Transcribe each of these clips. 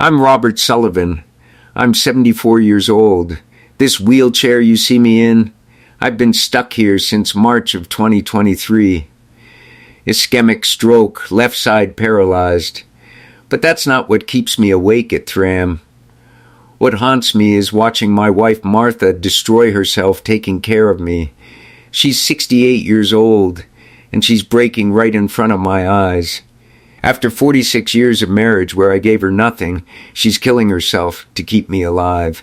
I'm Robert Sullivan. I'm 74 years old. This wheelchair you see me in, I've been stuck here since March of 2023. Ischemic stroke, left side paralyzed. But that's not what keeps me awake at Thram. What haunts me is watching my wife Martha destroy herself taking care of me. She's 68 years old, and she's breaking right in front of my eyes. After 46 years of marriage where I gave her nothing, she's killing herself to keep me alive.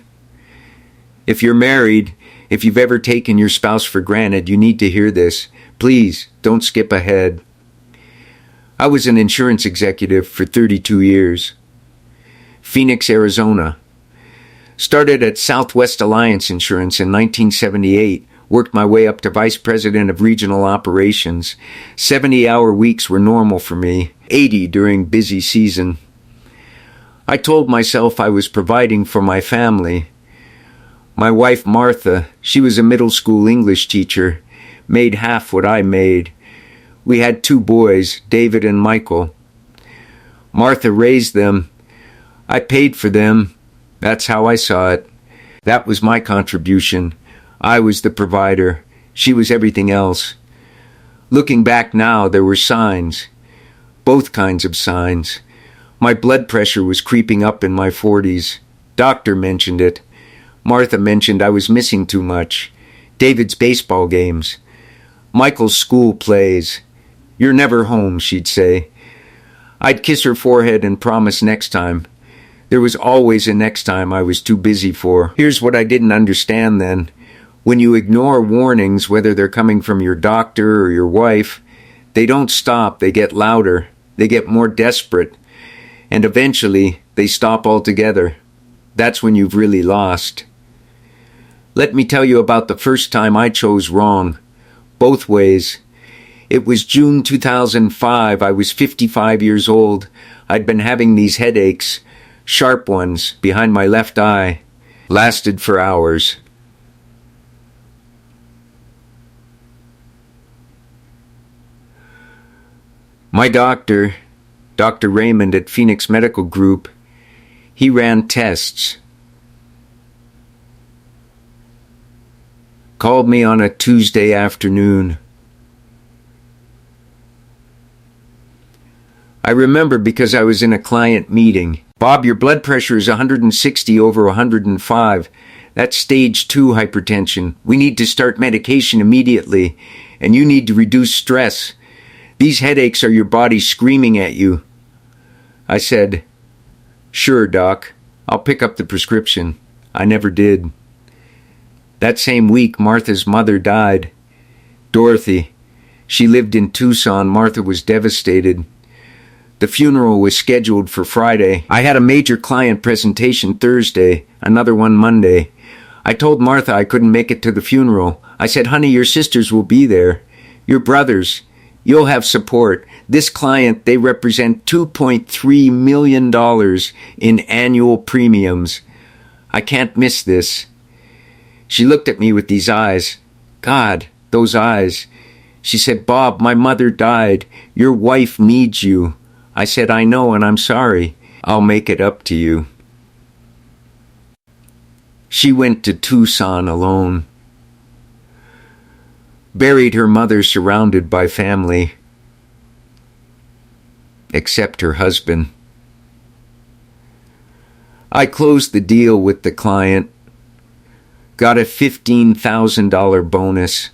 If you're married, if you've ever taken your spouse for granted, you need to hear this. Please, don't skip ahead. I was an insurance executive for 32 years. Phoenix, Arizona. Started at Southwest Alliance Insurance in 1978, worked my way up to Vice President of Regional Operations. 70-hour weeks were normal for me, 80 during busy season. I told myself I was providing for my family. My wife Martha, she was a middle school English teacher, made half what I made. We had 2 boys, David and Michael. Martha raised them. I paid for them. That's how I saw it. That was my contribution. I was the provider. She was everything else. Looking back now, there were signs. Both kinds of signs. My blood pressure was creeping up in my 40s. Doctor mentioned it. Martha mentioned I was missing too much. David's baseball games. Michael's school plays. You're never home, she'd say. I'd kiss her forehead and promise next time. There was always a next time I was too busy for. Here's what I didn't understand then. When you ignore warnings, whether they're coming from your doctor or your wife, they don't stop, they get louder, they get more desperate, and eventually they stop altogether. That's when you've really lost. Let me tell you about the first time I chose wrong. Both ways. It was June 2005. I was 55 years old. I'd been having these headaches, sharp ones, behind my left eye. Lasted for hours. My doctor, Dr. Raymond at Phoenix Medical Group, he ran tests. Called me on a Tuesday afternoon. I remember because I was in a client meeting. Bob, your blood pressure is 160 over 105. That's stage 2 hypertension. We need to start medication immediately, and you need to reduce stress. These headaches are your body screaming at you. I said, "Sure, Doc. I'll pick up the prescription." I never did. That same week, Martha's mother died. Dorothy. She lived in Tucson. Martha was devastated. The funeral was scheduled for Friday. I had a major client presentation Thursday, another one Monday. I told Martha I couldn't make it to the funeral. I said, "Honey, your sisters will be there. Your brothers. You'll have support. This client, they represent $2.3 million in annual premiums. I can't miss this." She looked at me with these eyes. God, those eyes. She said, "Bob, my mother died. Your wife needs you." I said, "I know, and I'm sorry. I'll make it up to you." She went to Tucson alone. Buried her mother surrounded by family. Except her husband. I closed the deal with the client. Got a $15,000 bonus.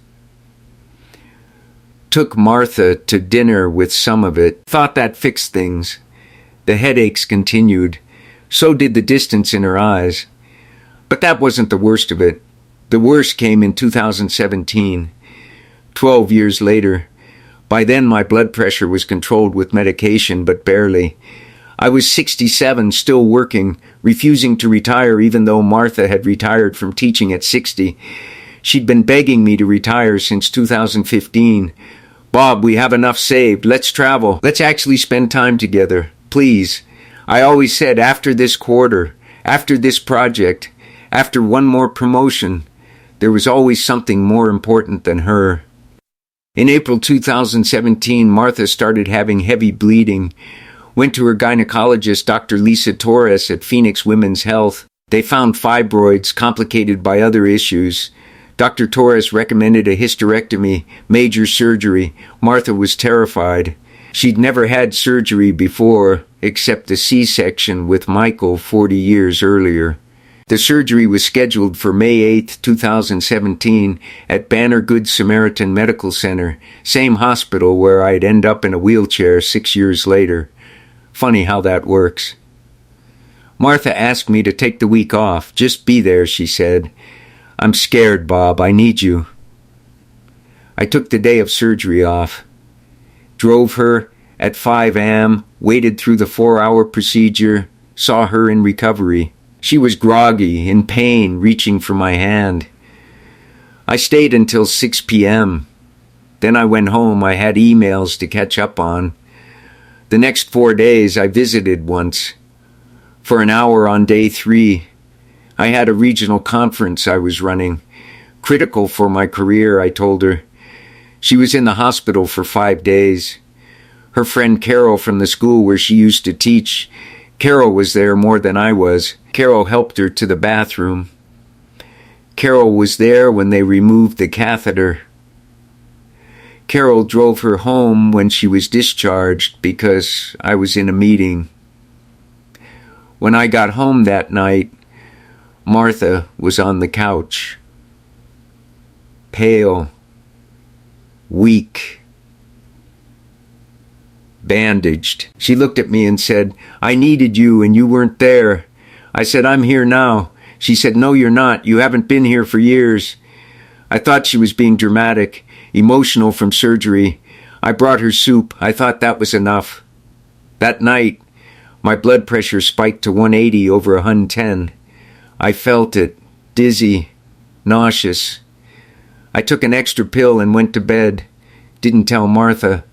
Took Martha to dinner with some of it. Thought that fixed things. The headaches continued. So did the distance in her eyes. But that wasn't the worst of it. The worst came in 2017. 12 years later. By then my blood pressure was controlled with medication, but barely. I was 67, still working, refusing to retire even though Martha had retired from teaching at 60. She'd been begging me to retire since 2015. "Bob, we have enough saved. Let's travel. Let's actually spend time together. Please." I always said after this quarter, after this project, after one more promotion, there was always something more important than her. In April 2017, Martha started having heavy bleeding. Went to her gynecologist, Dr. Lisa Torres at Phoenix Women's Health. They found fibroids complicated by other issues. Dr. Torres recommended a hysterectomy, major surgery. Martha was terrified. She'd never had surgery before, except a C-section with Michael 40 years earlier. The surgery was scheduled for May 8, 2017, at Banner Good Samaritan Medical Center, same hospital where I'd end up in a wheelchair 6 years later. Funny how that works. Martha asked me to take the week off. Just be there, she said. I'm scared, Bob. I need you. I took the day of surgery off. Drove her at 5 a.m., waited through the 4-hour procedure, saw her in recovery. She was groggy, in pain, reaching for my hand. I stayed until 6 p.m. Then I went home. I had emails to catch up on. The next 4 days I visited once. For an hour on day 3. I had a regional conference I was running. Critical for my career, I told her. She was in the hospital for 5 days. Her friend Carol from the school where she used to teach, Carol was there more than I was. Carol helped her to the bathroom. Carol was there when they removed the catheter. Carol drove her home when she was discharged because I was in a meeting. When I got home that night, Martha was on the couch. Pale, weak, bandaged. She looked at me and said, I needed you and you weren't there. I said, I'm here now. She said, no, you're not. You haven't been here for years. I thought she was being dramatic, emotional from surgery. I brought her soup. I thought that was enough. That night, my blood pressure spiked to 180 over 110. I felt it, dizzy, nauseous. I took an extra pill and went to bed. Didn't tell Martha.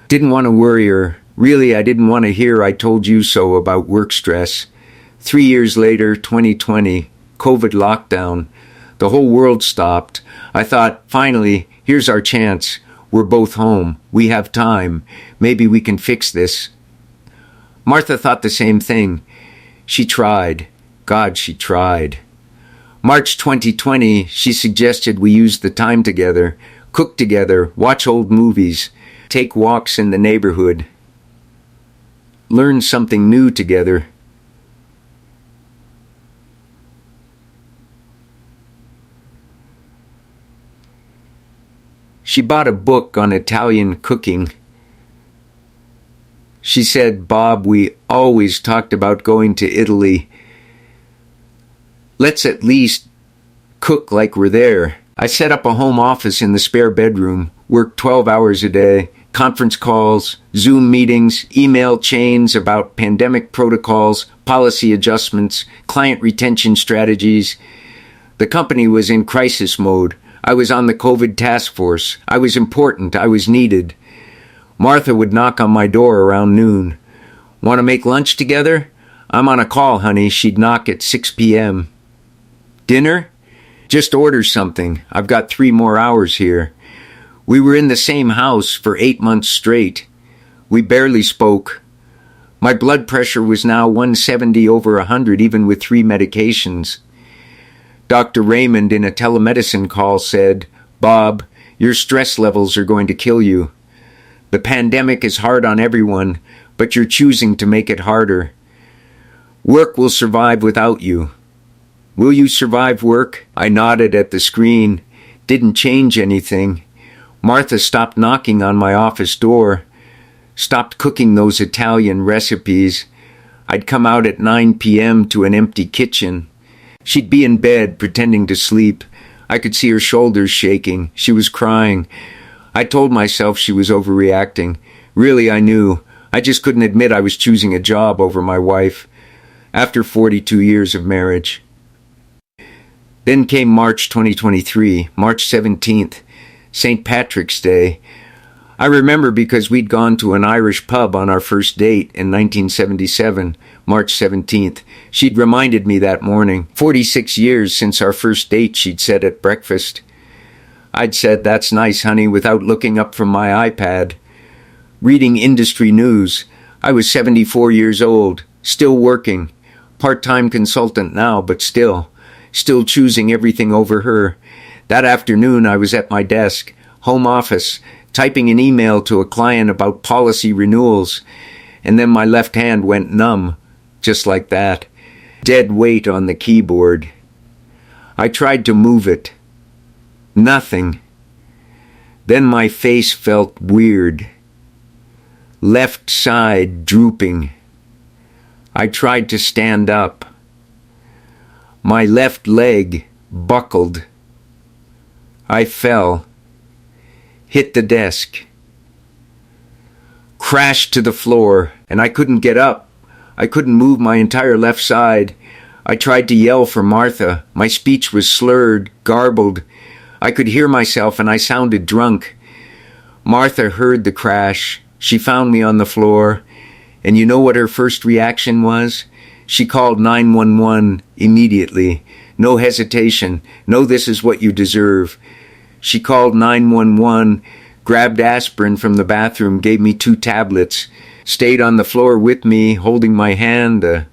Didn't want to worry her. Really, I didn't want to hear I told you so about work stress. 3 years later, 2020, COVID lockdown. The whole world stopped. I thought, finally, here's our chance. We're both home. We have time. Maybe we can fix this. Martha thought the same thing. She tried. God, she tried. March 2020, she suggested we use the time together, cook together, watch old movies, take walks in the neighborhood, learn something new together. She bought a book on Italian cooking. She said, Bob, we always talked about going to Italy. Let's at least cook like we're there. I set up a home office in the spare bedroom, worked 12 hours a day, conference calls, Zoom meetings, email chains about pandemic protocols, policy adjustments, client retention strategies. The company was in crisis mode. I was on the COVID task force. I was important. I was needed. Martha would knock on my door around noon. Want to make lunch together? I'm on a call, honey. She'd knock at 6 p.m. Dinner? Just order something. I've got 3 more hours here. We were in the same house for 8 months straight. We barely spoke. My blood pressure was now 170 over 100, even with 3 medications. Dr. Raymond in a telemedicine call said, Bob, your stress levels are going to kill you. The pandemic is hard on everyone, but you're choosing to make it harder. Work will survive without you. Will you survive work? I nodded at the screen. Didn't change anything. Martha stopped knocking on my office door. Stopped cooking those Italian recipes. I'd come out at 9 p.m. to an empty kitchen. She'd be in bed, pretending to sleep. I could see her shoulders shaking. She was crying. I told myself she was overreacting. Really, I knew. I just couldn't admit I was choosing a job over my wife. After 42 years of marriage. Then came March 2023, March 17th, St. Patrick's Day. I remember because we'd gone to an Irish pub on our first date in 1977, March 17th. She'd reminded me that morning. 46 years since our first date, she'd said at breakfast. I'd said, that's nice, honey, without looking up from my iPad. Reading industry news, I was 74 years old, still working, part-time consultant now, but still choosing everything over her. That afternoon I was at my desk, home office, typing an email to a client about policy renewals, and then my left hand went numb, just like that. Dead weight on the keyboard. I tried to move it. Nothing. Then my face felt weird. Left side drooping. I tried to stand up. My left leg buckled. I fell. Hit the desk. Crashed to the floor, and I couldn't get up. I couldn't move my entire left side. I tried to yell for Martha. My speech was slurred, garbled. I could hear myself, and I sounded drunk. Martha heard the crash. She found me on the floor, and you know what her first reaction was? She called 911 immediately. No hesitation. No, this is what you deserve. She called 911, grabbed aspirin from the bathroom, gave me 2 tablets, stayed on the floor with me, holding my hand.